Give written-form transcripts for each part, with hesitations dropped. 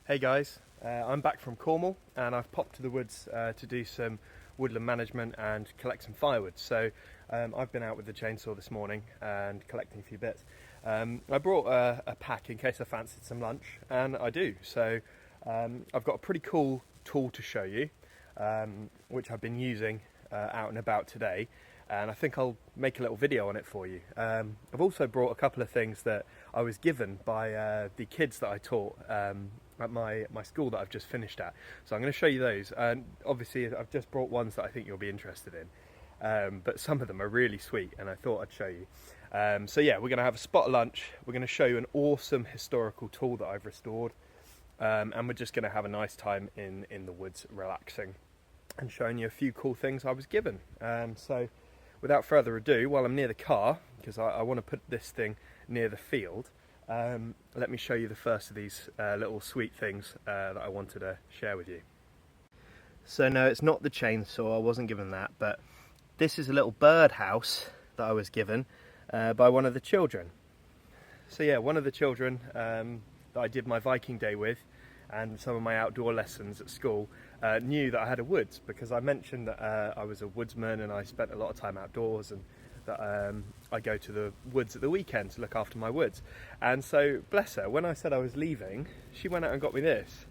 Hey guys, I'm back from Cornwall and I've popped to the woods to do some woodland management and collect some firewood. So I've been out with the chainsaw this morning and collecting a few bits. I brought a pack in case I fancied some lunch, and I do. So I've got a pretty cool tool to show you, which I've been using out and about today, and I think I'll make a little video on it for you. I've also brought a couple of things that I was given by the kids that I taught at my school that I've just finished at. So I'm going to show you those, and obviously I've just brought ones that I think you'll be interested in, but some of them are really sweet and I thought I'd show you. So yeah, we're going to have a spot of lunch, we're going to show you an awesome historical tool that I've restored, and we're just going to have a nice time in the woods relaxing and showing you a few cool things I was given. So without further ado, while I'm near the car, because I want to put this thing near the field, let me show you the first of these little sweet things that I wanted to share with you. So no, it's not the chainsaw, I wasn't given that, but this is a little birdhouse that I was given by one of the children. So yeah, one of the children that I did my Viking day with and some of my outdoor lessons at school knew that I had a woods, because I mentioned that I was a woodsman and I spent a lot of time outdoors, and that I go to the woods at the weekend to look after my woods. And so, bless her, when I said I was leaving, she went out and got me this,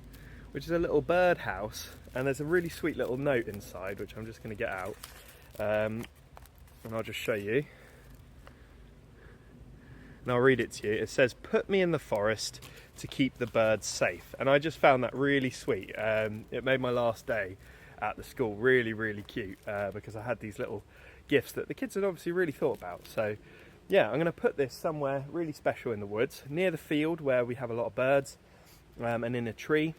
which is a little birdhouse, and there's a really sweet little note inside, which I'm just going to get out, and I'll just show you. And I'll read it to you. It says, "Put me in the forest to keep the birds safe." And I just found that really sweet. It made my last day at the school really, really cute, because I had these little gifts that the kids had obviously really thought about. So yeah, I'm going to put this somewhere really special in the woods, near the field where we have a lot of birds, and in a tree.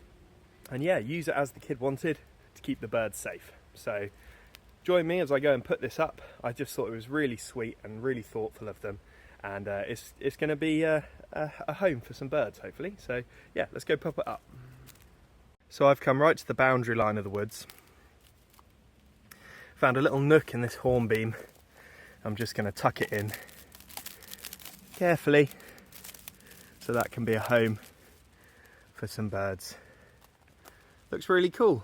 And yeah, use it as the kid wanted, to keep the birds safe. So join me as I go and put this up. I just thought it was really sweet and really thoughtful of them. And it's going to be a home for some birds, hopefully. So yeah, let's go pop it up. So I've come right to the boundary line of the woods. Found a little nook in this hornbeam. I'm just going to tuck it in carefully, so that can be a home for some birds. Looks really cool.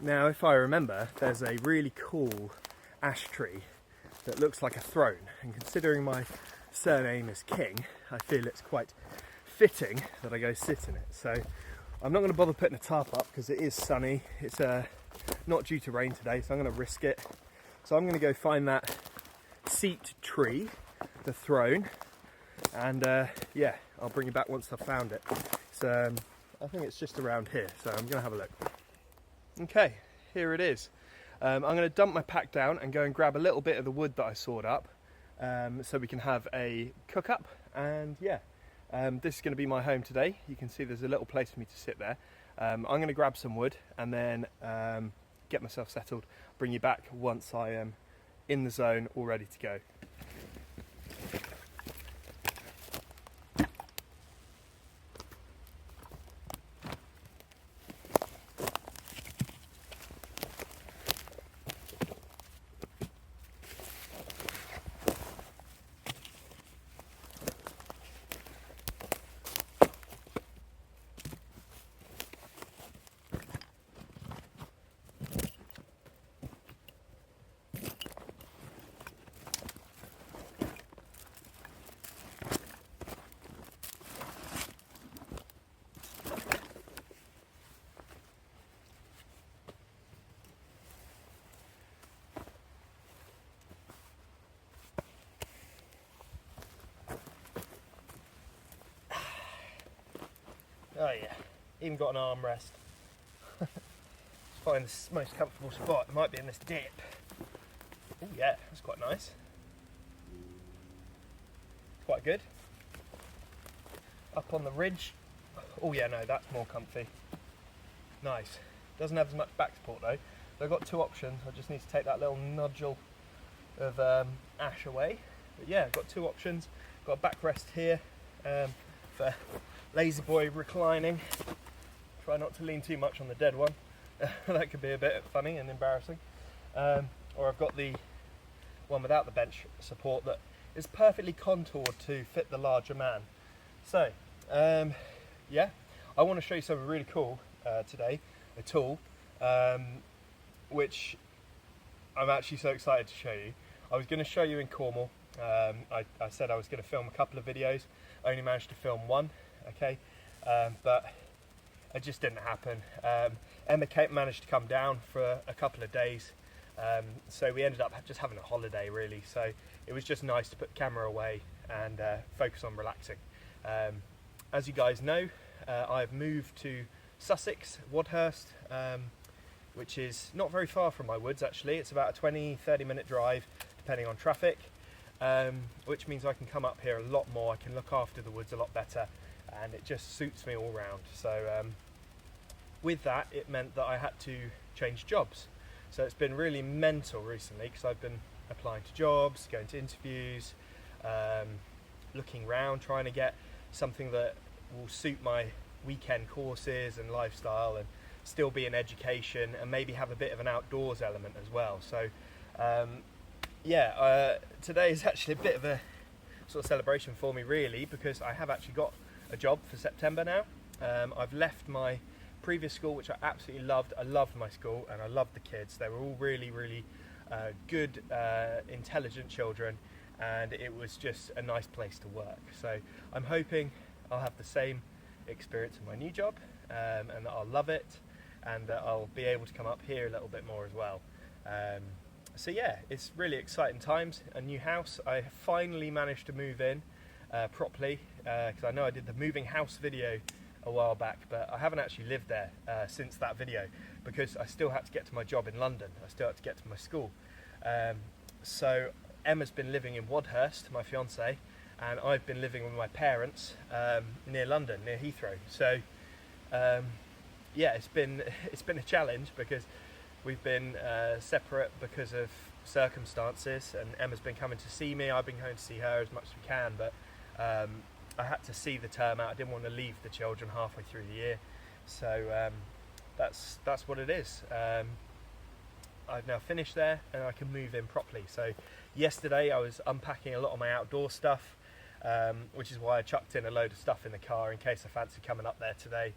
Now, if I remember, there's a really cool ash tree that looks like a throne, and considering my surname is King, I feel it's quite fitting that I go sit in it. So I'm not going to bother putting a tarp up because it is sunny. It's not due to rain today, so I'm going to risk it. So I'm going to go find that seat tree, the throne, and yeah, I'll bring you back once I've found it. So I think it's just around here, so I'm going to have a look. Okay, here it is. I'm going to dump my pack down and go and grab a little bit of the wood that I sawed up, so we can have a cook up. And yeah, this is going to be my home today. You can see there's a little place for me to sit there. I'm going to grab some wood and then get myself settled, bring you back once I am in the zone, all ready to go. Oh yeah, even got an armrest. Find the most comfortable spot. It might be in this dip. Oh yeah, that's quite nice. Quite good. Up on the ridge. Oh yeah, no, that's more comfy. Nice. Doesn't have as much back support though, So I've got two options. I just need to take that little nodule of ash away. But yeah, I've got two options. Got a backrest here for lazy boy reclining. Try not to lean too much on the dead one. That could be a bit funny and embarrassing. Or I've got the one without the bench support that is perfectly contoured to fit the larger man. So yeah, I want to show you something really cool today, a tool which I'm actually so excited to show you. I was going to show you in Cornwall. I said I was going to film a couple of videos. I only managed to film one, okay, but it just didn't happen. Emma Kate managed to come down for a couple of days, so we ended up just having a holiday really. So it was just nice to put the camera away and focus on relaxing. As you guys know, I've moved to Sussex, Wadhurst, which is not very far from my woods actually. It's about a 20-30 minute drive depending on traffic, which means I can come up here a lot more. I can look after the woods a lot better, and it just suits me all round. So with that, it meant that I had to change jobs. So it's been really mental recently because I've been applying to jobs, going to interviews, looking around, trying to get something that will suit my weekend courses and lifestyle and still be in education and maybe have a bit of an outdoors element as well. So yeah, today is actually a bit of a sort of celebration for me really, because I have actually got a job for September now. I've left my previous school, which I absolutely loved. I loved my school and I loved the kids. They were all really good, intelligent children, and it was just a nice place to work. So I'm hoping I'll have the same experience in my new job, and that I'll love it, and that I'll be able to come up here a little bit more as well. So yeah, it's really exciting times. A new house. I finally managed to move in properly, because I know I did the moving house video a while back, but I haven't actually lived there since that video, because I still had to get to my job in London. I still had to get to my school. So Emma's been living in Wadhurst, my fiance, and I've been living with my parents near London, near Heathrow. So yeah, it's been a challenge because we've been separate because of circumstances, and Emma's been coming to see me. I've been going to see her as much as we can, but I had to see the term out. I didn't want to leave the children halfway through the year, so that's what it is. I've now finished there and I can move in properly. So yesterday I was unpacking a lot of my outdoor stuff, which is why I chucked in a load of stuff in the car in case I fancy coming up there today.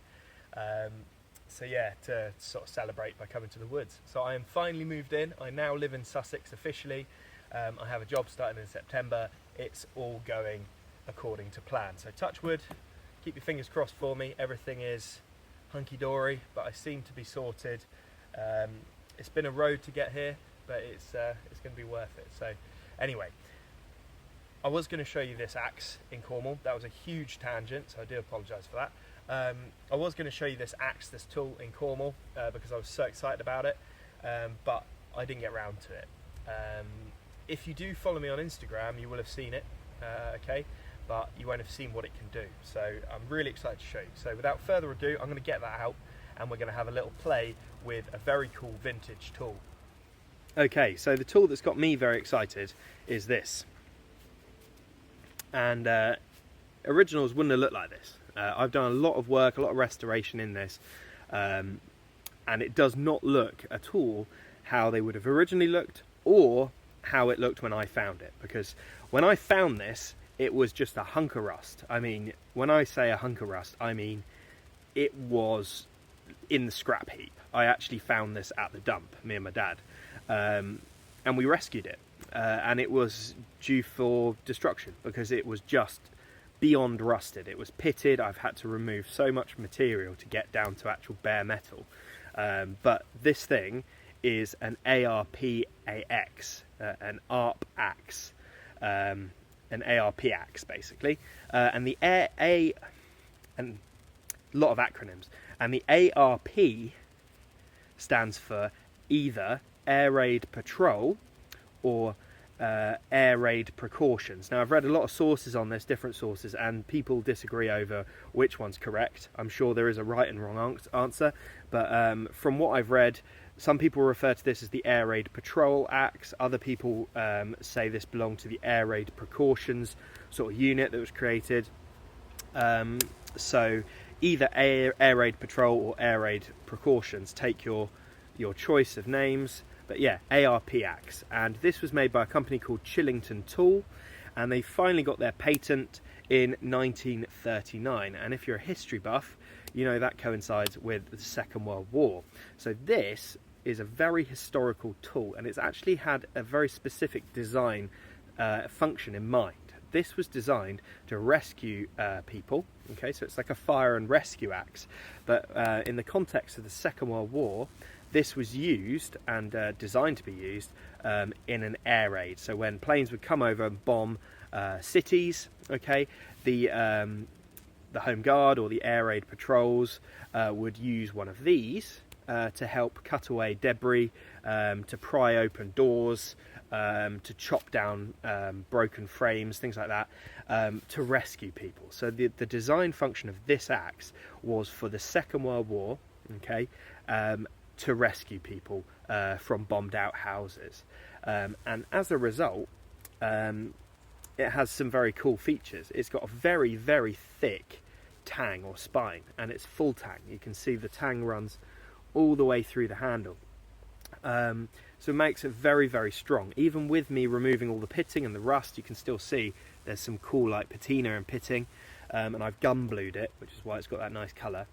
So yeah, to sort of celebrate by coming to the woods. So I am finally moved in. I now live in Sussex officially. I have a job starting in September. It's all going according to plan. So touch wood, keep your fingers crossed for me. Everything is hunky-dory, but I seem to be sorted. It's been a road to get here, but it's going to be worth it. So anyway, I was going to show you this axe in Cornwall. That was a huge tangent, so I do apologise for that. I was going to show you this axe, this tool in Cornwall, because I was so excited about it, but I didn't get round to it. If you do follow me on Instagram, you will have seen it, okay, but you won't have seen what it can do. So I'm really excited to show you. So without further ado, I'm going to get that out and we're going to have a little play with a very cool vintage tool. Okay, so the tool that's got me very excited is this. And originals wouldn't have looked like this. I've done a lot of work, a lot of restoration in this, and it does not look at all how they would have originally looked or how it looked when I found it. Because when I found this, it was just a hunk of rust. I mean, when I say a hunk of rust, I mean it was in the scrap heap. I actually found this at the dump, me and my dad, and we rescued it, and it was due for destruction because it was just beyond rusted. It was pitted. I've had to remove so much material to get down to actual bare metal, but this thing is an ARPAX, an ARPAX, an ARP axe basically, and the and a lot of acronyms, and the ARP stands for either Air Raid Patrol or Air Raid Precautions. Now I've read a lot of sources on this, different sources, and people disagree over which one's correct. I'm sure there is a right and wrong answer, but from what I've read, Some people refer to this as the Air Raid Patrol Axe. Other people say this belonged to the Air Raid Precautions sort of unit that was created. So either Air Raid Patrol or Air Raid Precautions, take your choice of names. But yeah, ARPAX, and this was made by a company called Chillington Tool, and they finally got their patent in 1939. And if you're a history buff, you know that coincides with the Second World War. So this is a very historical tool, and it's actually had a very specific design function in mind. This was designed to rescue people, okay, so it's like a fire and rescue axe, but in the context of the Second World War, this was used and designed to be used in an air raid. So when planes would come over and bomb cities, okay, the Home Guard or the Air Raid Patrols would use one of these to help cut away debris, to pry open doors, to chop down broken frames, things like that, to rescue people. So the design function of this axe was for the Second World War, okay, to rescue people from bombed out houses. And as a result, it has some very cool features. It's got a very, very thick tang or spine, and it's full tang. You can see the tang runs all the way through the handle. So it makes it very, very strong. Even with me removing all the pitting and the rust, you can still see there's some cool like patina and pitting, and I've gun blued it, which is why it's got that nice colour.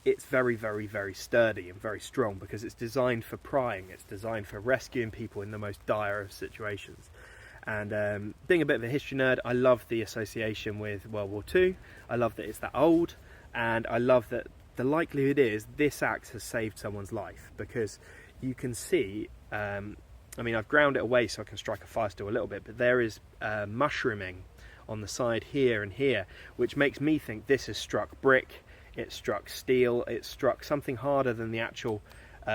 It's very, very, very sturdy and very strong because it's designed for prying. It's designed for rescuing people in the most dire of situations. And being a bit of a history nerd, I love the association with World War II. I love that it's that old, and I love that the likelihood is this axe has saved someone's life, because you can see, I mean, I've ground it away so I can strike a fire still a little bit, but there is mushrooming on the side here and here, which makes me think this has struck brick, it struck steel, it struck something harder than the actual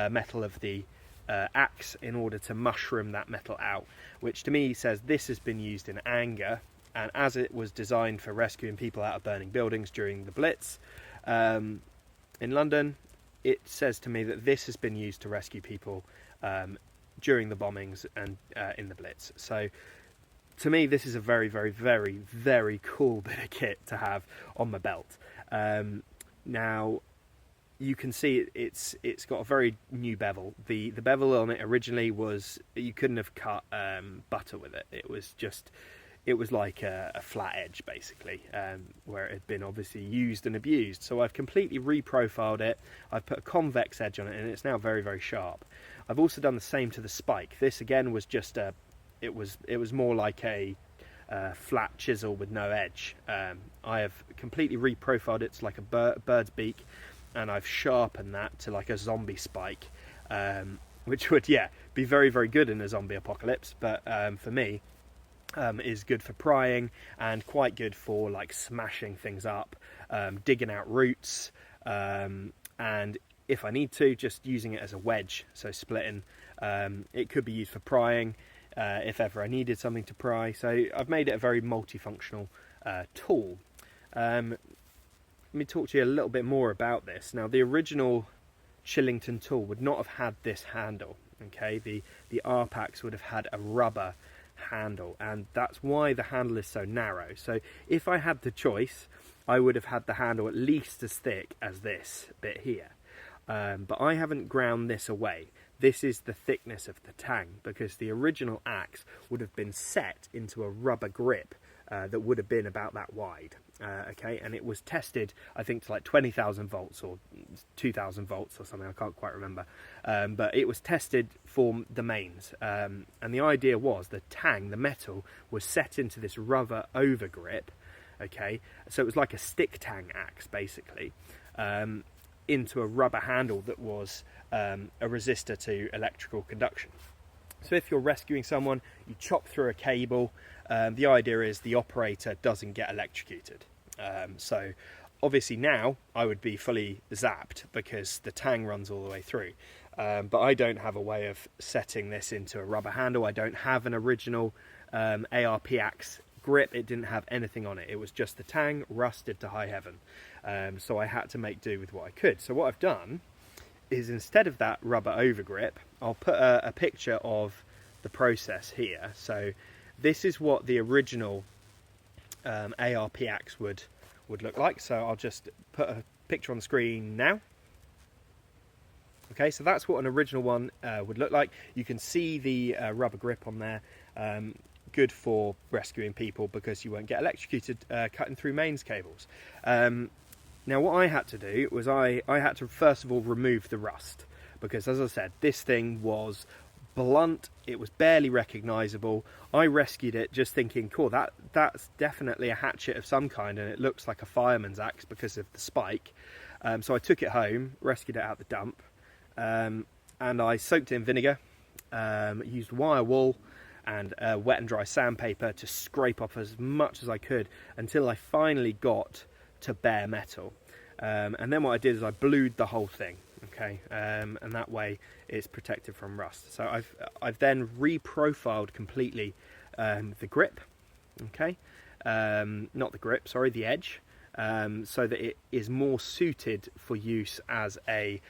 metal of the axe in order to mushroom that metal out, which to me says this has been used in anger, and as it was designed for rescuing people out of burning buildings during the Blitz in London, it says to me that this has been used to rescue people during the bombings and in the Blitz. So to me, this is a very, very, very, very cool bit of kit to have on my belt. Now, you can see it's got a very new bevel. The bevel on it originally was, you couldn't have cut butter with it. It was like a flat edge, basically, where it had been obviously used and abused. So I've completely reprofiled it. I've put a convex edge on it, and it's now very, very sharp. I've also done the same to the spike. This again was just it was more like a flat chisel with no edge. I have completely reprofiled it to like a bird's beak, and I've sharpened that to like a zombie spike, which would, yeah, be very, very good in a zombie apocalypse, but for me, is good for prying and quite good for like smashing things up, digging out roots, and if I need to, just using it as a wedge, so splitting. It could be used for prying if ever I needed something to pry. So I've made it a very multifunctional tool. Let me talk to you a little bit more about this. Now, the original Chillington tool would not have had this handle, okay? The ARPAX would have had a rubber handle, and that's why the handle is so narrow. So if I had the choice, I would have had the handle at least as thick as this bit here, but I haven't ground this away. This is the thickness of the tang, because the original axe would have been set into a rubber grip that would have been about that wide, okay, and it was tested, I think, to like 20,000 volts or 2,000 volts or something, I can't quite remember, but it was tested for the mains, and the idea was the tang, the metal, was set into this rubber over grip, okay, so it was like a stick tang axe, basically, into a rubber handle that was a resistor to electrical conduction. So if you're rescuing someone, you chop through a cable, the idea is the operator doesn't get electrocuted. So obviously now I would be fully zapped because the tang runs all the way through. But I don't have a way of setting this into a rubber handle. I don't have an original ARPAX grip. It didn't have anything on it. It was just the tang rusted to high heaven. So I had to make do with what I could. So what I've done is instead of that rubber over grip, I'll put a picture of the process here. So this is what the original ARPAX would look like. So I'll just put a picture on the screen now. Okay, so that's what an original one would look like. You can see the rubber grip on there. Good for rescuing people because you won't get electrocuted cutting through mains cables. Now what I had to do was I had to first of all remove the rust, because as I said, this thing was blunt, it was barely recognisable. I rescued it just thinking, cool, that's definitely a hatchet of some kind, and it looks like a fireman's axe because of the spike. So I took it home, rescued it out the dump, and I soaked it in vinegar, used wire wool and wet and dry sandpaper to scrape off as much as I could until I finally got to bare metal. And then what I did is I blued the whole thing, okay, and that way it's protected from rust. So I've then reprofiled completely the grip, okay, not the grip, sorry, the edge, so that it is more suited for use as a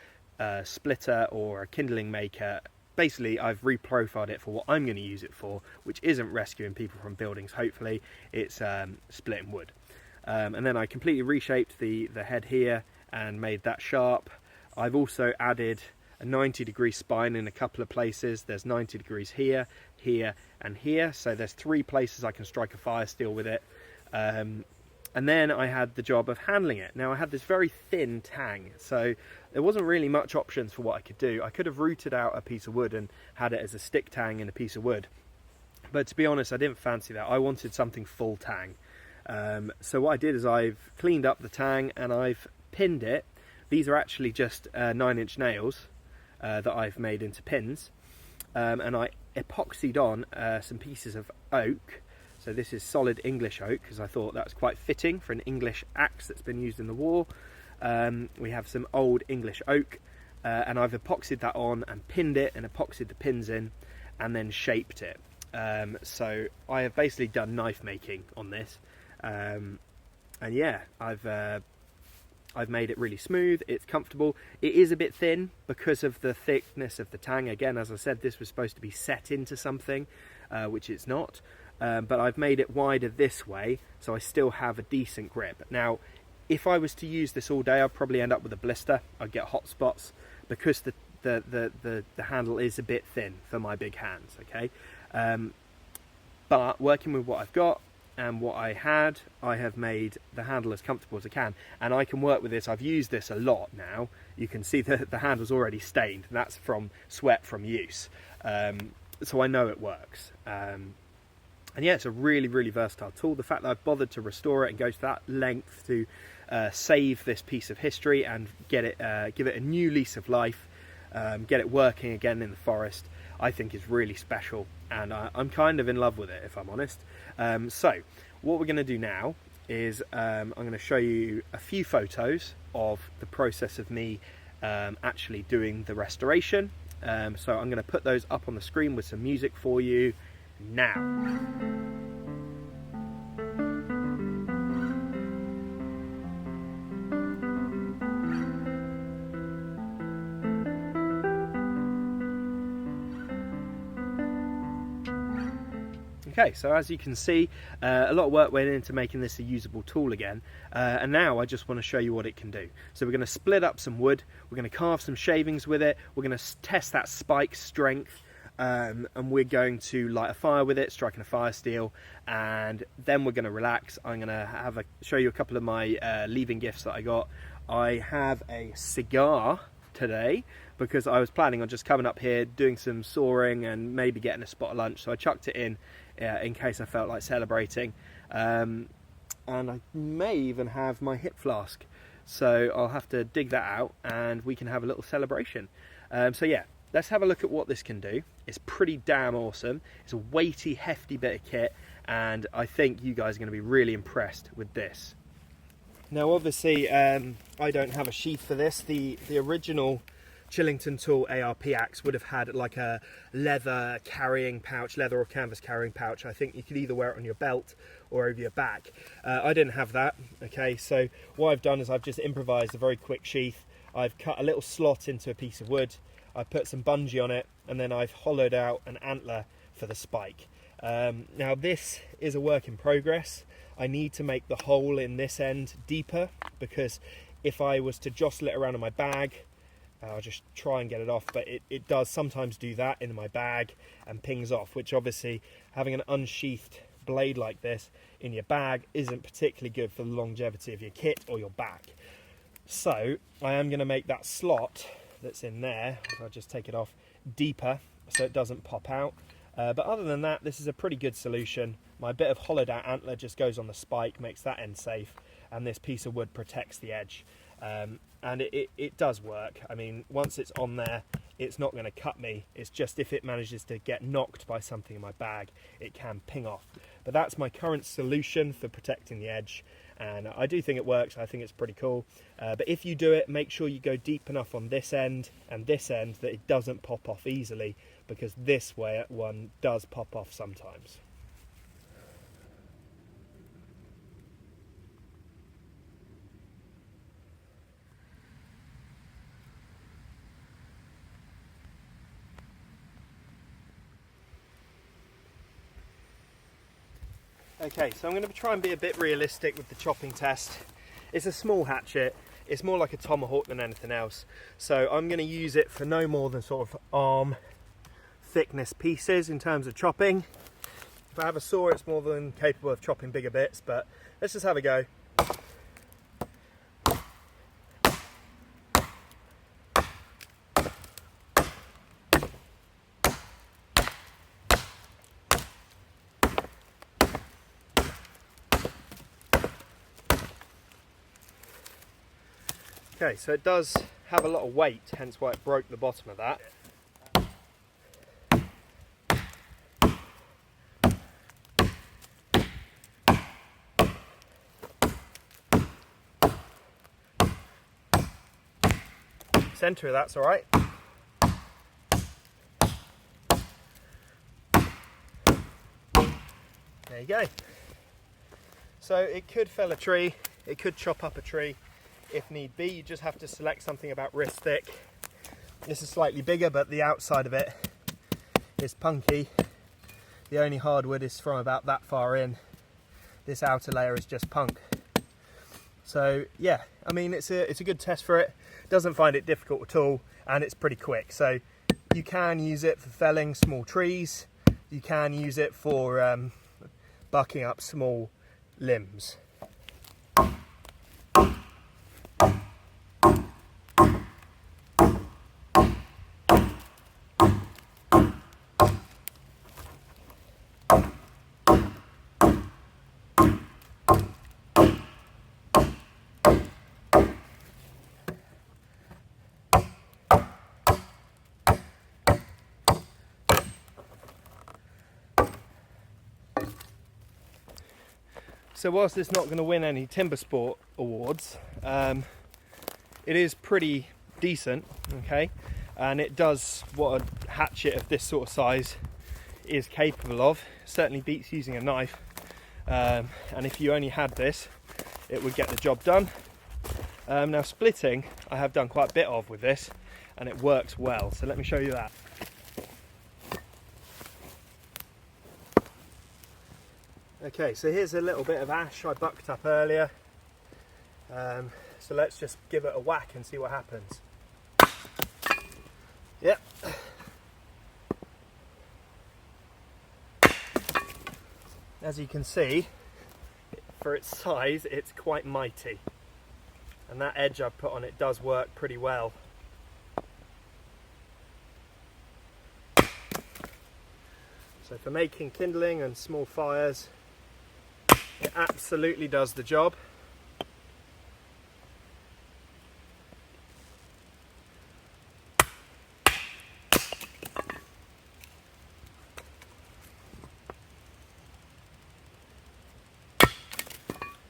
splitter or a kindling maker. Basically, I've reprofiled it for what I'm going to use it for, which isn't rescuing people from buildings, hopefully. It's splitting wood. And then I completely reshaped the head here and made that sharp. I've also added a 90-degree spine in a couple of places. There's 90 degrees here, here, and here. So there's 3 places I can strike a fire steel with it. And then I had the job of handling it. Now I had this very thin tang, so there wasn't really much options for what I could do. I could have rooted out a piece of wood and had it as a stick tang in a piece of wood. But to be honest, I didn't fancy that. I wanted something full tang. So what I did is I've cleaned up the tang and I've pinned it. These are actually just 9-inch nails that I've made into pins. And I epoxied on some pieces of oak. So this is solid English oak, because I thought that was quite fitting for an English axe that's been used in the war. We have some old English oak, and I've epoxied that on and pinned it and epoxied the pins in and then shaped it. So I have basically done knife making on this. And yeah, I've made it really smooth, it's comfortable. It is a bit thin because of the thickness of the tang. Again, as I said, this was supposed to be set into something, which it's not. But I've made it wider this way, so I still have a decent grip. Now, if I was to use this all day, I'd probably end up with a blister. I'd get hot spots because the handle is a bit thin for my big hands, okay? But working with what I've got and what I have made the handle as comfortable as I can. And I can work with this. I've used this a lot now. You can see that the handle's already stained. That's from sweat from use. So I know it works. And yeah, it's a really, really versatile tool. The fact that I've bothered to restore it and go to that length to save this piece of history and get it, give it a new lease of life, get it working again in the forest, I think is really special. And I'm kind of in love with it, if I'm honest. So what we're going to do now is I'm going to show you a few photos of the process of me actually doing the restoration. So I'm going to put those up on the screen with some music for you now. Okay, so as you can see, a lot of work went into making this a usable tool again, and now I just want to show you what it can do. So we're going to split up some wood, we're going to carve some shavings with it, we're going to test that spike strength, and we're going to light a fire with it, striking a fire steel, and then we're going to relax. I'm going to show you a couple of my leaving gifts that I got. I have a cigar today because I was planning on just coming up here, doing some sawing and maybe getting a spot of lunch, so I chucked it in case I felt like celebrating. And I may even have my hip flask, so I'll have to dig that out and we can have a little celebration. So yeah, let's have a look at what this can do. It's pretty damn awesome. It's a weighty, hefty bit of kit, and I think you guys are going to be really impressed with this. Now obviously I don't have a sheath for this. The original Chillington Tool ARPAX would have had like a leather carrying pouch, leather or canvas carrying pouch. I think you could either wear it on your belt or over your back. I didn't have that, okay, so what I've done is I've just improvised a very quick sheath. I've cut a little slot into a piece of wood, I've put some bungee on it, and then I've hollowed out an antler for the spike. Now this is a work in progress. I need to make the hole in this end deeper, because if I was to jostle it around in my bag, I'll just try and get it off, but it does sometimes do that in my bag and pings off, which obviously having an unsheathed blade like this in your bag isn't particularly good for the longevity of your kit or your back. So I am going to make that slot that's in there, I'll just take it off, deeper so it doesn't pop out. But other than that, this is a pretty good solution. My bit of hollowed out antler just goes on the spike, makes that end safe, and this piece of wood protects the edge. And it does work. I mean, once it's on there, it's not going to cut me. It's just if it manages to get knocked by something in my bag, it can ping off. But that's my current solution for protecting the edge, and I do think it works. I think it's pretty cool. But if you do it, make sure you go deep enough on this end and this end that it doesn't pop off easily, because this one does pop off sometimes. Okay, so I'm going to try and be a bit realistic with the chopping test. It's a small hatchet, it's more like a tomahawk than anything else, so I'm going to use it for no more than sort of arm thickness pieces in terms of chopping. If I have a saw, it's more than capable of chopping bigger bits, but let's just have a go. Okay, so it does have a lot of weight, hence why it broke the bottom of that. Centre of that's alright. There you go. So it could fell a tree, it could chop up a tree if need be. You just have to select something about wrist thick. This is slightly bigger, but the outside of it is punky. The only hardwood is from about that far in. This outer layer is just punk. So yeah, I mean, it's a good test for it. Doesn't find it difficult at all, and it's pretty quick. So you can use it for felling small trees. You can use it for bucking up small limbs. So whilst it's not going to win any Timber Sport awards, it is pretty decent, okay, and it does what a hatchet of this sort of size is capable of. It certainly beats using a knife, and if you only had this, it would get the job done. Now splitting, I have done quite a bit of with this, and it works well, so let me show you that. Okay, so here's a little bit of ash I bucked up earlier, so let's just give it a whack and see what happens. Yep. As you can see, for its size, it's quite mighty, and that edge I've put on it does work pretty well. So for making kindling and small fires, it absolutely does the job.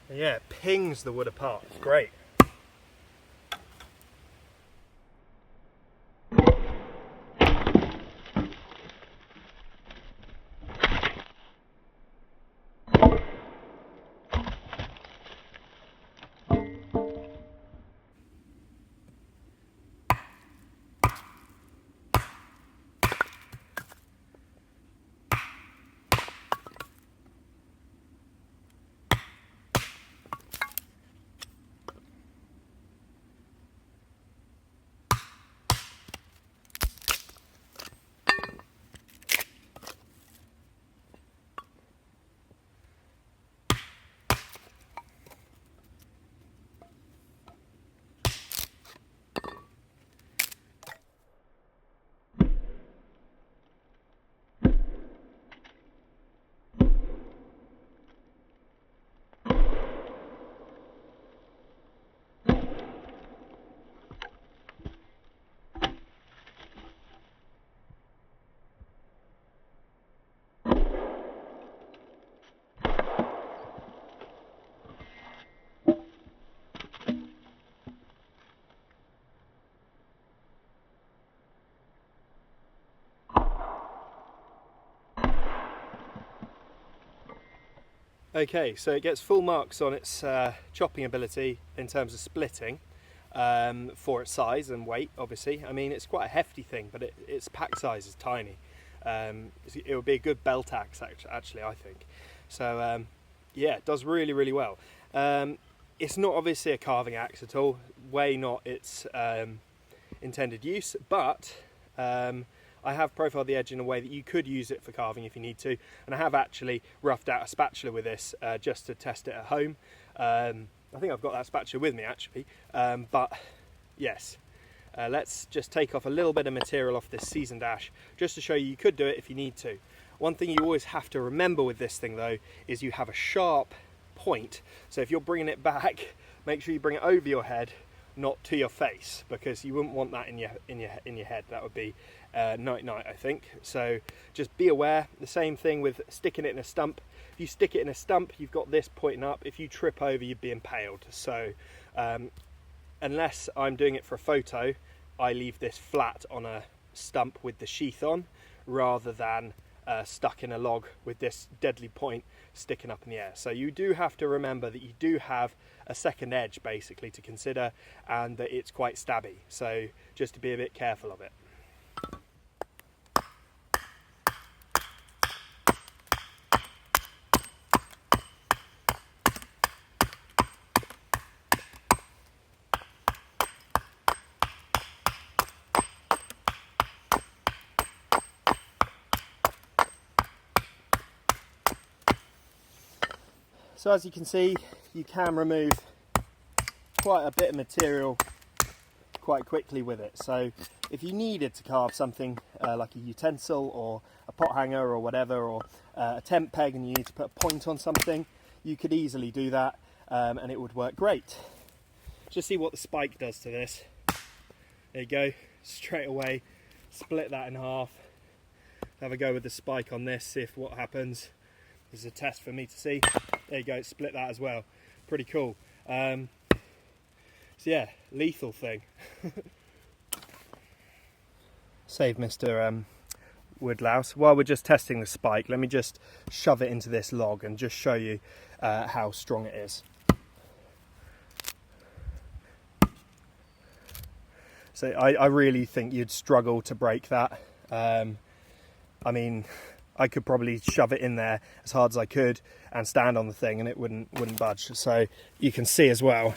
And yeah, it pings the wood apart. It's great. Okay, so it gets full marks on its chopping ability in terms of splitting for its size and weight, obviously. I mean, it's quite a hefty thing, but its pack size is tiny. It would be a good belt axe, actually, I think. So, yeah, it does really, really well. It's not obviously a carving axe at all, way not its intended use, but I have profiled the edge in a way that you could use it for carving if you need to, and I have actually roughed out a spatula with this just to test it at home. I think I've got that spatula with me actually, but yes, let's just take off a little bit of material off this seasoned ash just to show you could do it if you need to. One thing you always have to remember with this thing though is you have a sharp point, so if you're bringing it back, make sure you bring it over your head, not to your face, because you wouldn't want that in your head. That would be night night, I think. So just be aware. The same thing with sticking it in a stump. If you stick it in a stump, you've got this pointing up. If you trip over, you'd be impaled. So unless I'm doing it for a photo, I leave this flat on a stump with the sheath on, rather than stuck in a log with this deadly point sticking up in the air. So you do have to remember that you do have a second edge basically to consider, and that it's quite stabby, so just to be a bit careful of it. So as you can see, you can remove quite a bit of material quite quickly with it. So if you needed to carve something like a utensil or a pot hanger or whatever, or a tent peg, and you need to put a point on something, you could easily do that and it would work great. Just see what the spike does to this. There you go, straight away split that in half. Have a go with the spike on this, see if what happens. This is a test for me to see. There you go, split that as well. Pretty cool. So yeah, lethal thing. Save Mr. Woodlouse. While we're just testing the spike, let me just shove it into this log and just show you how strong it is. So I really think you'd struggle to break that. I mean, I could probably shove it in there as hard as I could and stand on the thing and it wouldn't budge. So you can see as well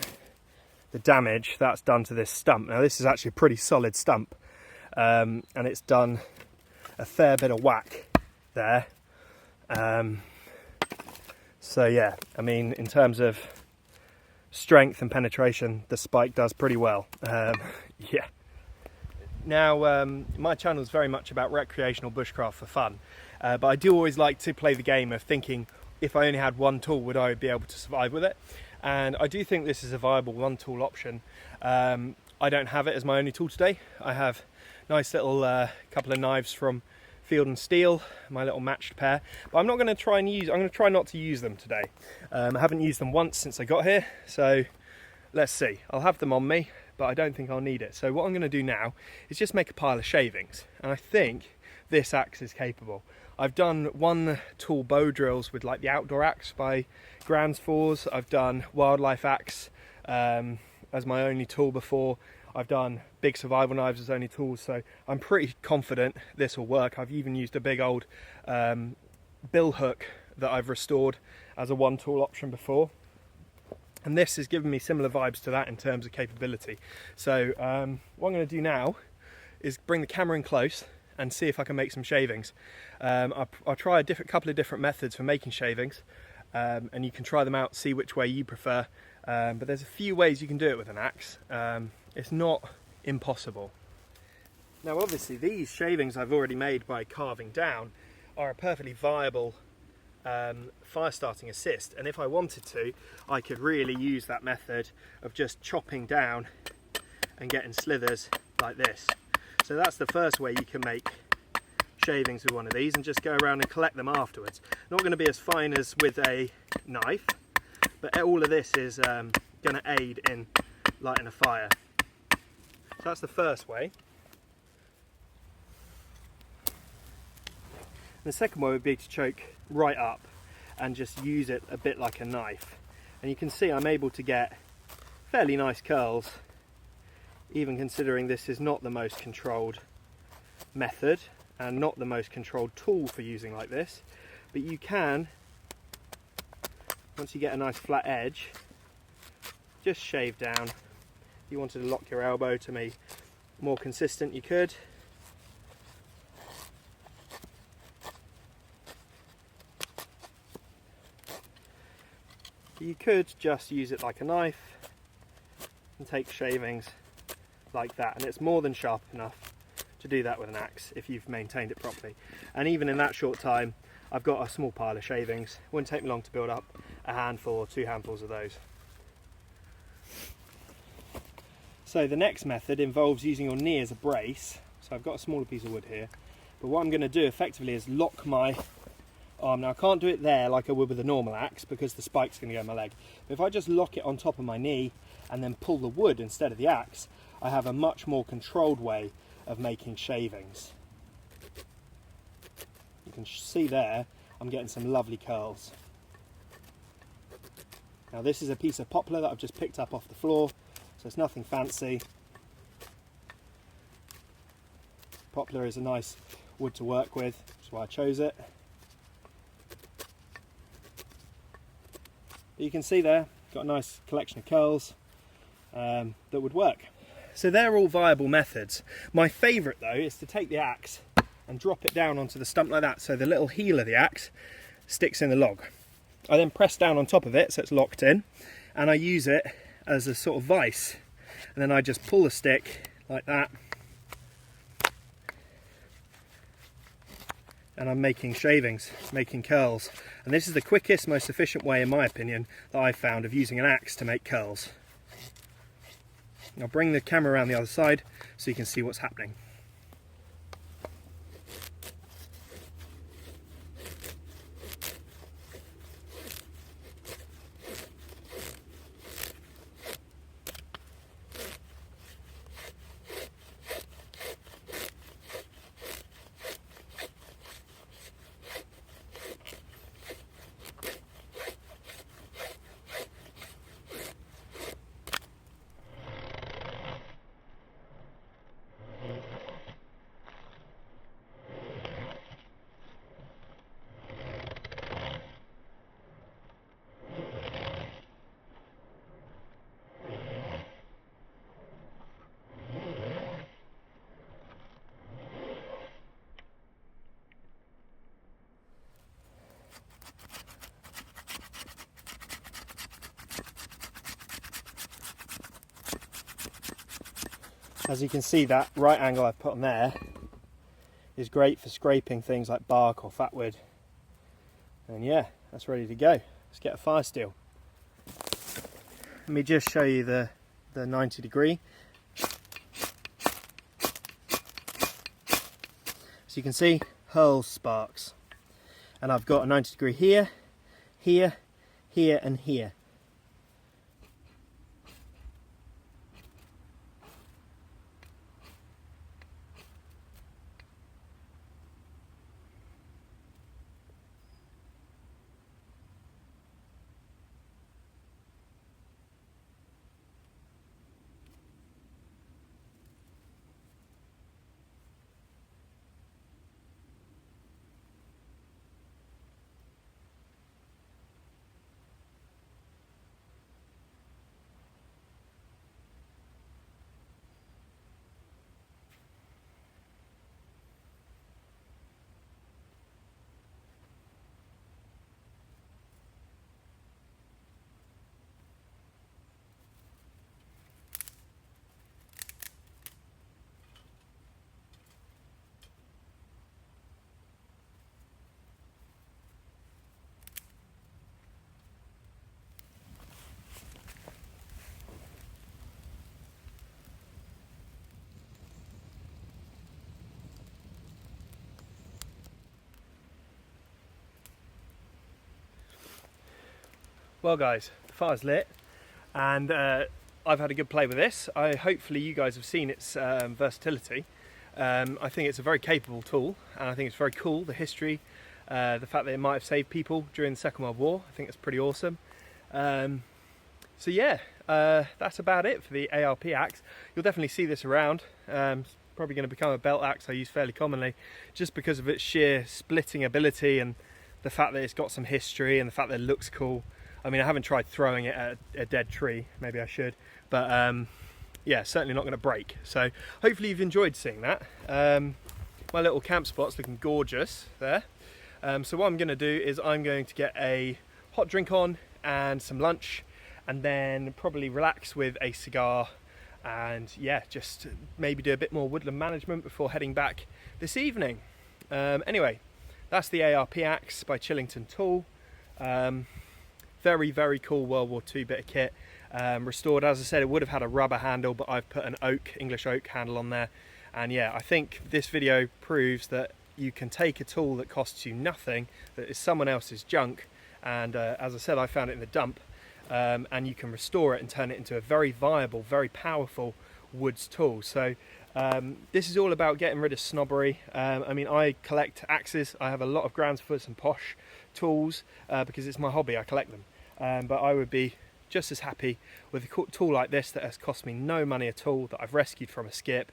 the damage that's done to this stump. Now this is actually a pretty solid stump, and it's done a fair bit of whack there. So yeah, I mean, in terms of strength and penetration, the spike does pretty well. Yeah. Now, my channel is very much about recreational bushcraft for fun, but I do always like to play the game of thinking, if I only had one tool, would I be able to survive with it? And I do think this is a viable one tool option. I don't have it as my only tool today. I have a nice little couple of knives from Field and Steel, my little matched pair, but I'm not going to try and use, I'm going to try not to use them today. I haven't used them once since I got here, so let's see. I'll have them on me, but I don't think I'll need it. So what I'm going to do now is just make a pile of shavings, and I think this axe is capable. I've done one tool bow drills with like the outdoor axe by Grand's Fours. I've done wildlife axe as my only tool before. I've done big survival knives as only tools, so I'm pretty confident this will work. I've even used a big old bill hook that I've restored as a one tool option before. And this has given me similar vibes to that in terms of capability. So what I'm going to do now is bring the camera in close and see if I can make some shavings. I'll try a couple of different methods for making shavings, and you can try them out, see which way you prefer. But there's a few ways you can do it with an axe. It's not impossible. Now obviously these shavings I've already made by carving down are a perfectly viable fire starting assist, and if I wanted to, I could really use that method of just chopping down and getting slithers like this. So that's the first way you can make shavings with one of these, and just go around and collect them afterwards. Not going to be as fine as with a knife, but all of this is going to aid in lighting a fire. So that's the first way. And the second way would be to choke right up and just use it a bit like a knife. And you can see I'm able to get fairly nice curls, even considering this is not the most controlled method and not the most controlled tool for using like this. But you can, once you get a nice flat edge, just shave down. If you wanted to lock your elbow to be more consistent, you could. You could just use it like a knife and take shavings like that, and it's more than sharp enough to do that with an axe if you've maintained it properly. And even in that short time, I've got a small pile of shavings. It wouldn't take me long to build up a handful or 2 handfuls of those. So the next method involves using your knee as a brace. So I've got a smaller piece of wood here, but what I'm going to do effectively is lock my arm. Now I can't do it there like I would with a normal axe because the spike's going to go in my leg. But if I just lock it on top of my knee and then pull the wood instead of the axe, I have a much more controlled way of making shavings. You can see there I'm getting some lovely curls. Now this is a piece of poplar that I've just picked up off the floor, so it's nothing fancy. Poplar is a nice wood to work with, which is why I chose it. But you can see there, got a nice collection of curls that would work. So they're all viable methods. My favourite though is to take the axe and drop it down onto the stump like that, so the little heel of the axe sticks in the log. I then press down on top of it so it's locked in, and I use it as a sort of vice, and then I just pull the stick like that, and I'm making shavings, making curls. And this is the quickest, most efficient way in my opinion that I've found of using an axe to make curls. I'll bring the camera around the other side so you can see what's happening. As you can see, that right angle I've put on there is great for scraping things like bark or fat wood. And yeah, that's ready to go. Let's get a fire steel. Let me just show you the 90 degree. So you can see, hurls sparks. And I've got a 90 degree here, here, here and here. Well guys, the fire's lit and I've had a good play with this. Hopefully you guys have seen its versatility. I think it's a very capable tool and I think it's very cool, the history the fact that it might have saved people during the Second World War. I think it's pretty awesome. So yeah, that's about it for the ARPAX. You'll definitely see this around. It's probably going to become a belt axe I use fairly commonly, just because of its sheer splitting ability and the fact that it's got some history and the fact that it looks cool. I mean, I haven't tried throwing it at a dead tree, maybe I should, but yeah, certainly not going to break. So hopefully you've enjoyed seeing that. My little camp spot's looking gorgeous there. So what I'm going to do is I'm going to get a hot drink on and some lunch, and then probably relax with a cigar, and yeah, just maybe do a bit more woodland management before heading back this evening. Anyway, that's the ARPAX by Chillington Tool. Very, very cool World War II bit of kit. Restored, as I said, it would have had a rubber handle, but I've put an English oak handle on there. And yeah, I think this video proves that you can take a tool that costs you nothing, that is someone else's junk, and as I said, I found it in the dump, and you can restore it and turn it into a very viable, very powerful woods tool. So this is all about getting rid of snobbery. I mean, I collect axes. I have a lot of Groundsfoots and posh tools because it's my hobby. I collect them. But I would be just as happy with a tool like this that has cost me no money at all, that I've rescued from a skip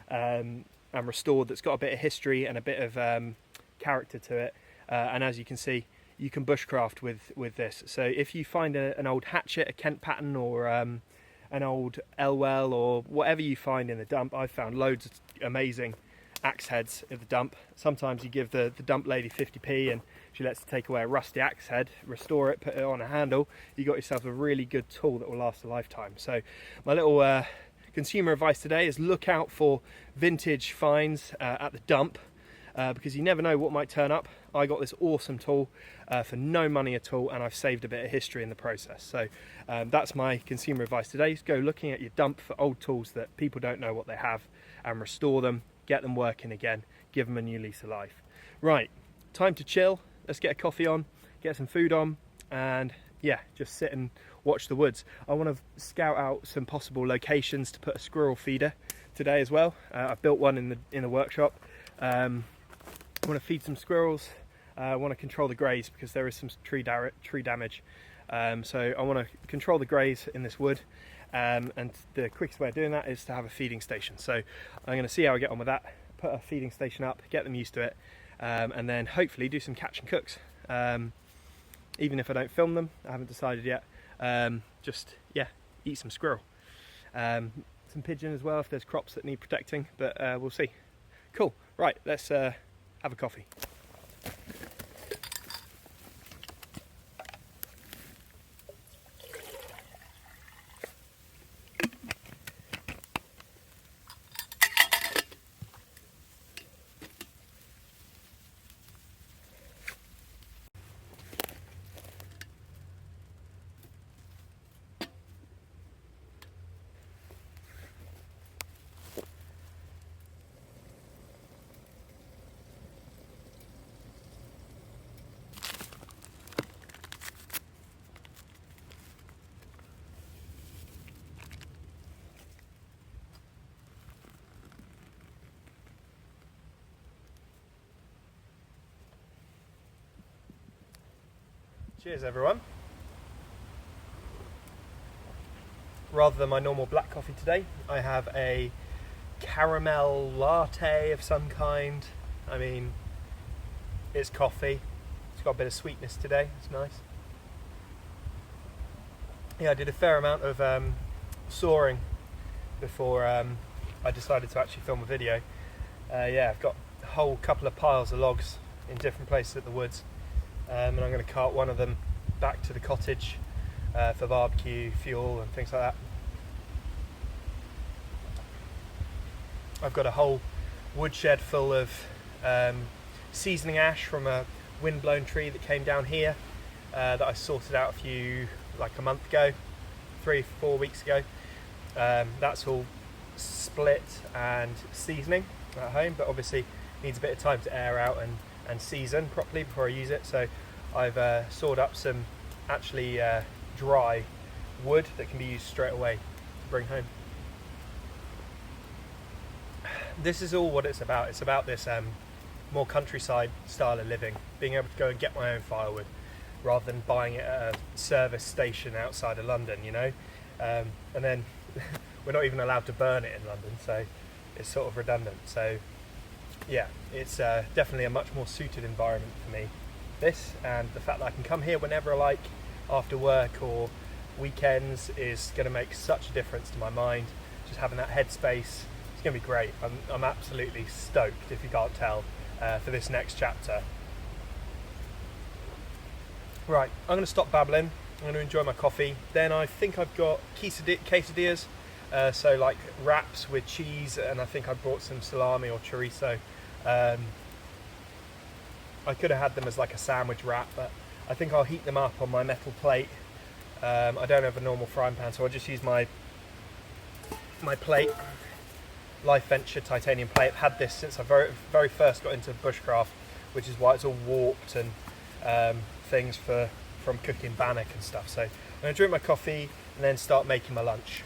and restored, that's got a bit of history and a bit of character to it. And as you can see, you can bushcraft with this. So if you find an old hatchet, a Kent pattern, or an old Elwell, or whatever you find in the dump, I've found loads of amazing axe heads at the dump. Sometimes you give the dump lady 50p and she lets you take away a rusty axe head, restore it, put it on a handle. You got yourself a really good tool that will last a lifetime. So my little consumer advice today is look out for vintage finds at the dump, because you never know what might turn up. I got this awesome tool for no money at all, and I've saved a bit of history in the process. So that's my consumer advice today, is go looking at your dump for old tools that people don't know what they have, and restore them, get them working again, give them a new lease of life. Right, time to chill. Let's get a coffee on, get some food on, and yeah, just sit and watch the woods. I want to scout out some possible locations to put a squirrel feeder today as well. I've built one in the workshop. I want to feed some squirrels. I want to control the graze because there is some tree damage. So I want to control the graze in this wood, and the quickest way of doing that is to have a feeding station. So I'm going to see how I get on with that, put a feeding station up, get them used to it, and then hopefully do some catch and cooks. Even if I don't film them, I haven't decided yet. Just, yeah, eat some squirrel. Some pigeon as well if there's crops that need protecting, but we'll see. Cool, right, let's have a coffee. Cheers everyone. Rather than my normal black coffee today, I have a caramel latte of some kind. I mean, it's coffee. It's got a bit of sweetness today, it's nice. Yeah, I did a fair amount of sawing before I decided to actually film a video. Yeah, I've got a whole couple of piles of logs in different places at the woods. And I'm going to cart one of them back to the cottage for barbecue, fuel and things like that. I've got a whole woodshed full of seasoning ash from a wind-blown tree that came down here that I sorted out like a month ago, 3-4 weeks ago. That's all split and seasoning at home, but obviously needs a bit of time to air out and season properly before I use it. So I've sawed up some actually dry wood that can be used straight away to bring home. This is all what it's about. It's about this more countryside style of living, being able to go and get my own firewood rather than buying it at a service station outside of London, you know. And then we're not even allowed to burn it in London, so it's sort of redundant. So yeah, it's definitely a much more suited environment for me, this, and the fact that I can come here whenever I like after work or weekends is going to make such a difference to my mind. Just having that headspace, it's going to be great. I'm absolutely stoked, if you can't tell, for this next chapter. Right, I'm going to stop babbling. I'm going to enjoy my coffee. Then I think I've got quesadillas, so like wraps with cheese, and I think I brought some salami or chorizo. I could have had them as like a sandwich wrap, but I think I'll heat them up on my metal plate. I don't have a normal frying pan, so I'll just use my plate, Life Venture titanium plate. I've had this since I very first got into bushcraft, which is why it's all warped and things from cooking bannock and stuff. So I'm going to drink my coffee and then start making my lunch.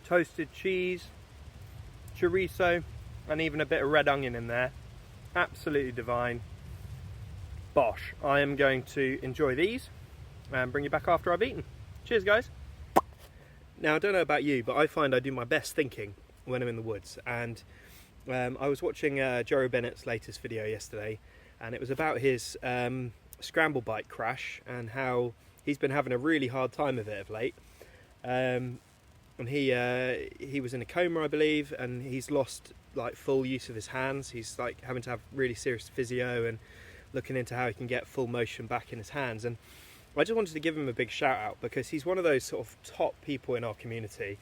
Toasted cheese, chorizo, and even a bit of red onion in there. Absolutely divine. Bosh. I am going to enjoy these and bring you back after I've eaten. Cheers, guys. Now, I don't know about you, but I find I do my best thinking when I'm in the woods. And I was watching Joe Bennett's latest video yesterday, and it was about his scramble bike crash and how he's been having a really hard time of it of late. And he was in a coma, I believe, and he's lost like full use of his hands. He's like having to have really serious physio and looking into how he can get full motion back in his hands. And I just wanted to give him a big shout out because he's one of those sort of top people in our community.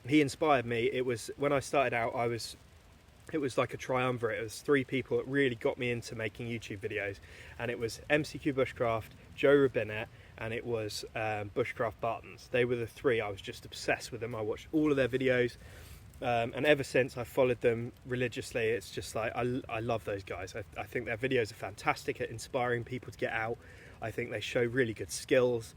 He inspired me. It was when I started out, it was like a triumvirate. It was 3 people that really got me into making YouTube videos, and it was MCQ Bushcraft, Joe Bennett, and it was Bushcraft Bartons. They were the 3. I was just obsessed with them. I watched all of their videos, and ever since I followed them religiously. It's just like I love those guys. I think their videos are fantastic at inspiring people to get out. I think they show really good skills,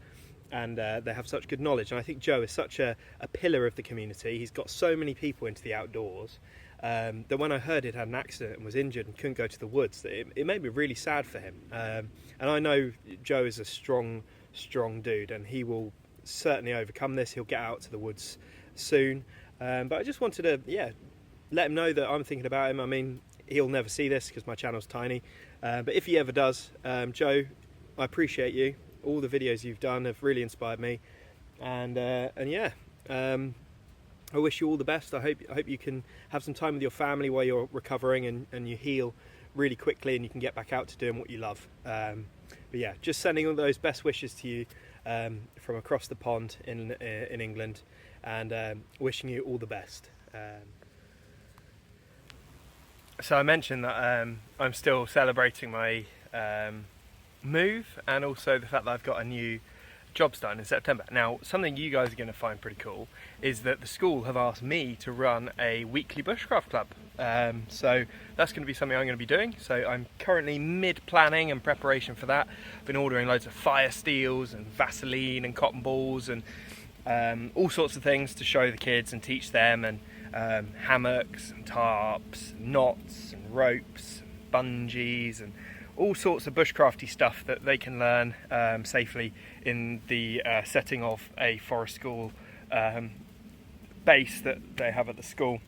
and they have such good knowledge. And I think Joe is such a pillar of the community. He's got so many people into the outdoors that when I heard he'd had an accident and was injured and couldn't go to the woods, it made me really sad for him. And I know Joe is a strong dude, and he will certainly overcome this. He'll get out to the woods soon. But I just wanted to, let him know that I'm thinking about him. I mean, he'll never see this because my channel's tiny. But if he ever does, Joe, I appreciate you. All the videos you've done have really inspired me. And I wish you all the best. I hope you can have some time with your family while you're recovering and you heal really quickly and you can get back out to doing what you love. But yeah, just sending all those best wishes to you from across the pond in England, and wishing you all the best. So I mentioned that I'm still celebrating my move, and also the fact that I've got a new job starting in September. Now, something you guys are going to find pretty cool is that the school have asked me to run a weekly bushcraft club. So that's going to be something I'm going to be doing. So I'm currently mid-planning and preparation for that. I've been ordering loads of fire steels and Vaseline and cotton balls and all sorts of things to show the kids and teach them, and hammocks and tarps, knots and ropes, and bungees, and all sorts of bushcrafty stuff that they can learn safely in the setting of a forest school base that they have at the school.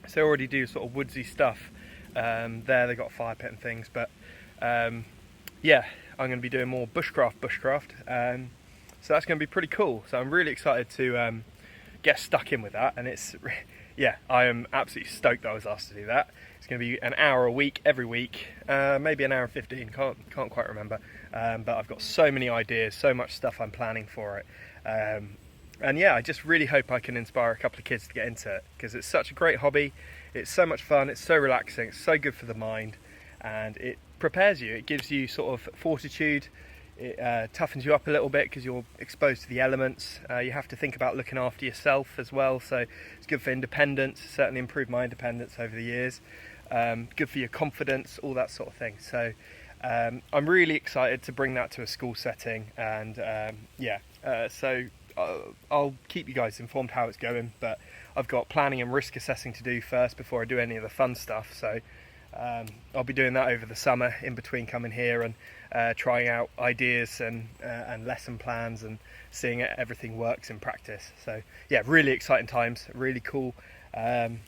So they already do sort of woodsy stuff there. They've got a fire pit and things, but yeah, I'm going to be doing more bushcraft. So that's going to be pretty cool. So I'm really excited to get stuck in with that, and it's yeah, I am absolutely stoked that I was asked to do that. It's going to be an hour a week, every week, maybe an hour and 15, can't quite remember. But I've got so many ideas, so much stuff I'm planning for it. And yeah, I just really hope I can inspire a couple of kids to get into it, because it's such a great hobby. It's so much fun, it's so relaxing, it's so good for the mind, and it prepares you. It gives you sort of fortitude. It toughens you up a little bit because you're exposed to the elements. You have to think about looking after yourself as well, so it's good for independence. Certainly improved my independence over the years. Good for your confidence, all that sort of thing. So I'm really excited to bring that to a school setting, and so I'll keep you guys informed how it's going, but I've got planning and risk assessing to do first before I do any of the fun stuff. So I'll be doing that over the summer in between coming here and trying out ideas and lesson plans and seeing everything works in practice. So yeah, really exciting times, really cool, and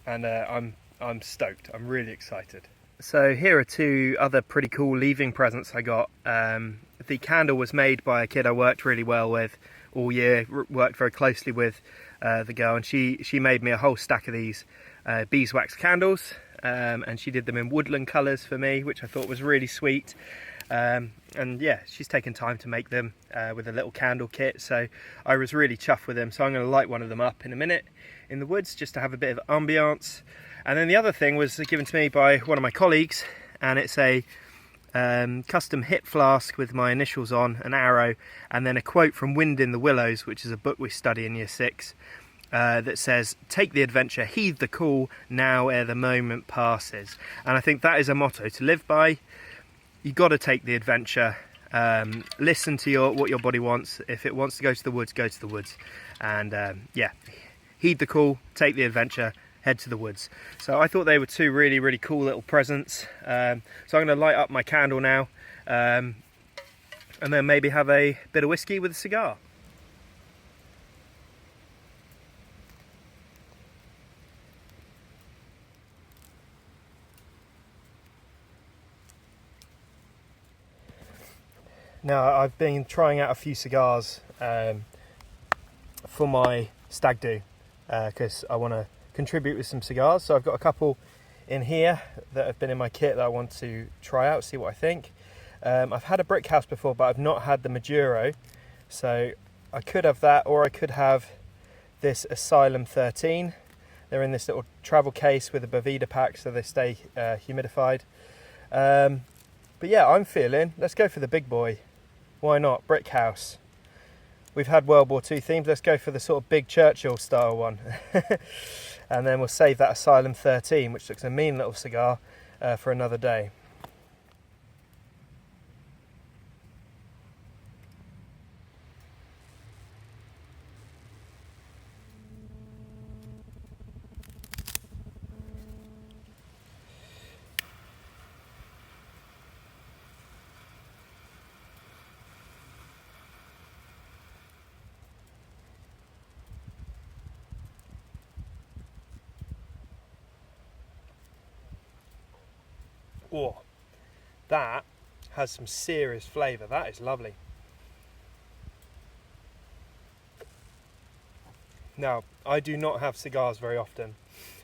I'm stoked. I'm really excited. So here are two other pretty cool leaving presents I got. The candle was made by a kid I worked really well with all year, worked very closely with the girl, and she made me a whole stack of these beeswax candles, and she did them in woodland colours for me, which I thought was really sweet. And yeah, she's taken time to make them with a little candle kit, so I was really chuffed with them. So I'm going to light one of them up in a minute in the woods just to have a bit of ambiance. And then the other thing was given to me by one of my colleagues, and it's a custom hit flask with my initials on, an arrow, and then a quote from Wind in the Willows, which is a book we study in year 6, that says, "Take the adventure, heed the call, now ere the moment passes." And I think that is a motto to live by. You got to take the adventure. Listen to what your body wants. If it wants to go to the woods, go to the woods. And yeah, heed the call, take the adventure, head to the woods. So I thought they were two really, really cool little presents. So I'm going to light up my candle now, and then maybe have a bit of whiskey with a cigar. Now, I've been trying out a few cigars for my stag do, because I want to contribute with some cigars. So I've got a couple in here that have been in my kit that I want to try out, see what I think. I've had a brick house before, but I've not had the Maduro, so I could have that, or I could have this Asylum 13. They're in this little travel case with a Boveda pack, so they stay humidified. But yeah, I'm feeling, let's go for the big boy. Why not? Brick house. We've had World War II themes, let's go for the sort of big Churchill style one. And then we'll save that Asylum 13, which looks a mean little cigar, for another day. Oh, that has some serious flavour. That is lovely. Now, I do not have cigars very often.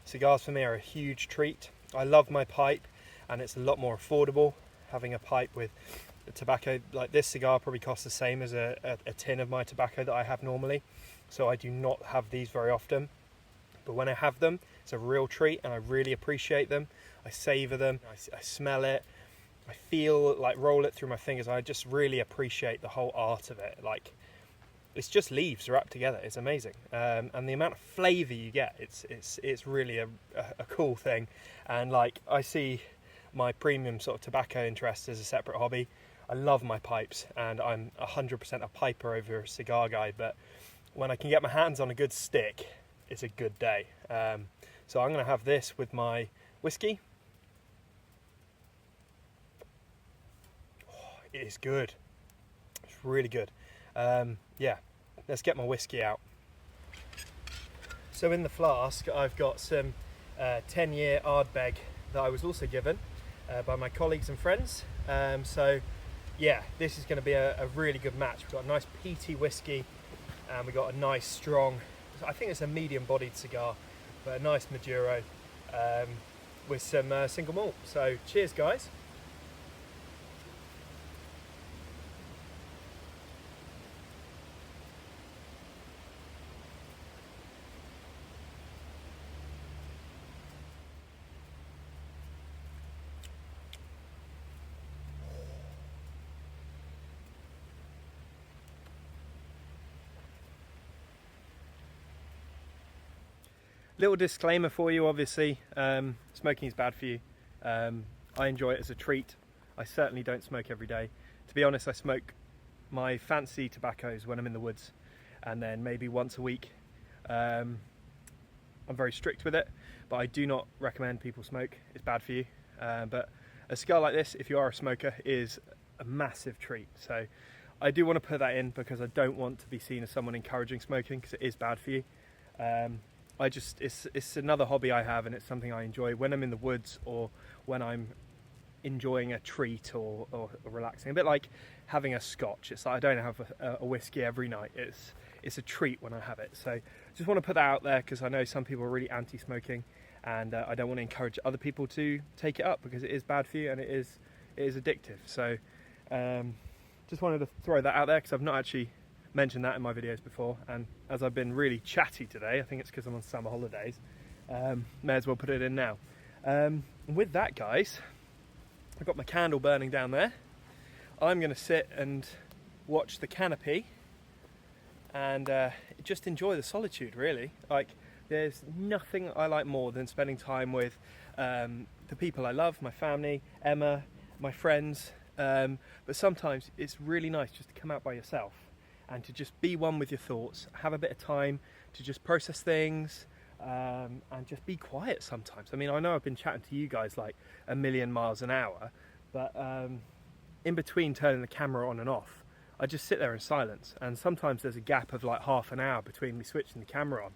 Cigars for me are a huge treat. I love my pipe, and it's a lot more affordable. Having a pipe with tobacco, like this cigar probably costs the same as a tin of my tobacco that I have normally. So I do not have these very often. But when I have them, it's a real treat, and I really appreciate them. I savour them, I smell it, I feel like roll it through my fingers. I just really appreciate the whole art of it. Like, it's just leaves wrapped together. It's amazing, and the amount of flavour you get, it's really a cool thing. And like, I see my premium sort of tobacco interest as a separate hobby. I love my pipes, and I'm 100% a piper over a cigar guy. But when I can get my hands on a good stick, it's a good day. So I'm going to have this with my whiskey. It is good. It's really good. Yeah, let's get my whiskey out. So in the flask, I've got some 10-year Ardbeg that I was also given by my colleagues and friends. So yeah, this is going to be a really good match. We've got a nice peaty whiskey, and we've got a nice strong, I think it's a medium-bodied cigar, but a nice Maduro with some single malt. So cheers guys. Little disclaimer for you, obviously, smoking is bad for you. I enjoy it as a treat. I certainly don't smoke every day. To be honest, I smoke my fancy tobaccos when I'm in the woods, and then maybe once a week. I'm very strict with it, but I do not recommend people smoke. It's bad for you. But a cigar like this, if you are a smoker, is a massive treat. So I do want to put that in because I don't want to be seen as someone encouraging smoking, because it is bad for you. It's another hobby I have, and it's something I enjoy when I'm in the woods or when I'm enjoying a treat or relaxing. A bit like having a scotch. It's like I don't have a whiskey every night. It's a treat when I have it. So just want to put that out there because I know some people are really anti-smoking, and I don't want to encourage other people to take it up because it is bad for you and it is addictive. So just wanted to throw that out there because I've not actually mentioned that in my videos before, and as I've been really chatty today, I think it's because I'm on summer holidays, may as well put it in now. With that guys, I've got my candle burning down there. I'm going to sit and watch the canopy and just enjoy the solitude, really. Like, there's nothing I like more than spending time with the people I love, my family, Emma, my friends, but sometimes it's really nice just to come out by yourself and to just be one with your thoughts, have a bit of time to just process things, and just be quiet sometimes. I mean, I know I've been chatting to you guys like a million miles an hour, but in between turning the camera on and off, I just sit there in silence, and sometimes there's a gap of like half an hour between me switching the camera on,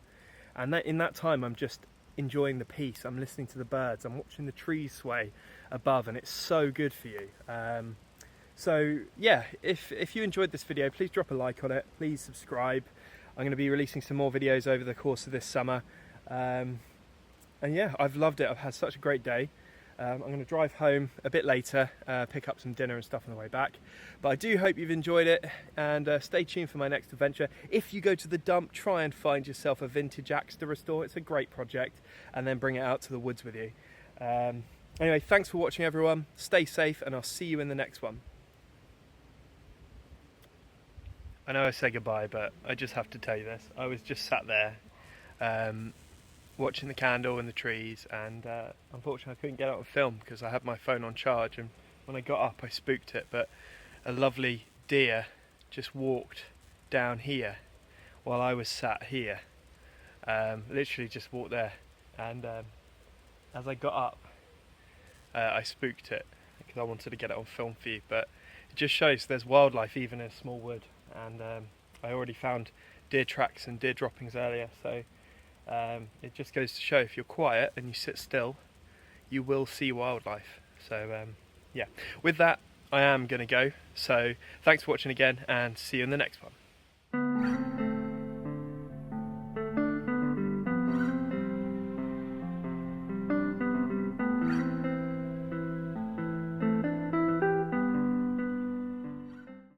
and in that time I'm just enjoying the peace. I'm listening to the birds, I'm watching the trees sway above, and it's so good for you. So yeah, if you enjoyed this video, please drop a like on it, please subscribe. I'm going to be releasing some more videos over the course of this summer, and yeah, I've loved it. I've had such a great day. I'm going to drive home a bit later, pick up some dinner and stuff on the way back, but I do hope you've enjoyed it, and stay tuned for my next adventure. If you go to the dump, try and find yourself a vintage axe to restore. It's a great project, and then bring it out to the woods with you. Anyway, thanks for watching everyone, stay safe, and I'll see you in the next one. I know I say goodbye, but I just have to tell you this. I was just sat there watching the candle and the trees, and unfortunately I couldn't get out and film because I had my phone on charge, and when I got up I spooked it, but a lovely deer just walked down here while I was sat here. Literally just walked there, and as I got up I spooked it because I wanted to get it on film for you, but it just shows there's wildlife even in a small wood. And I already found deer tracks and deer droppings earlier, so it just goes to show if you're quiet and you sit still, you will see wildlife. So yeah, with that I am going to go, so thanks for watching again, and see you in the next one.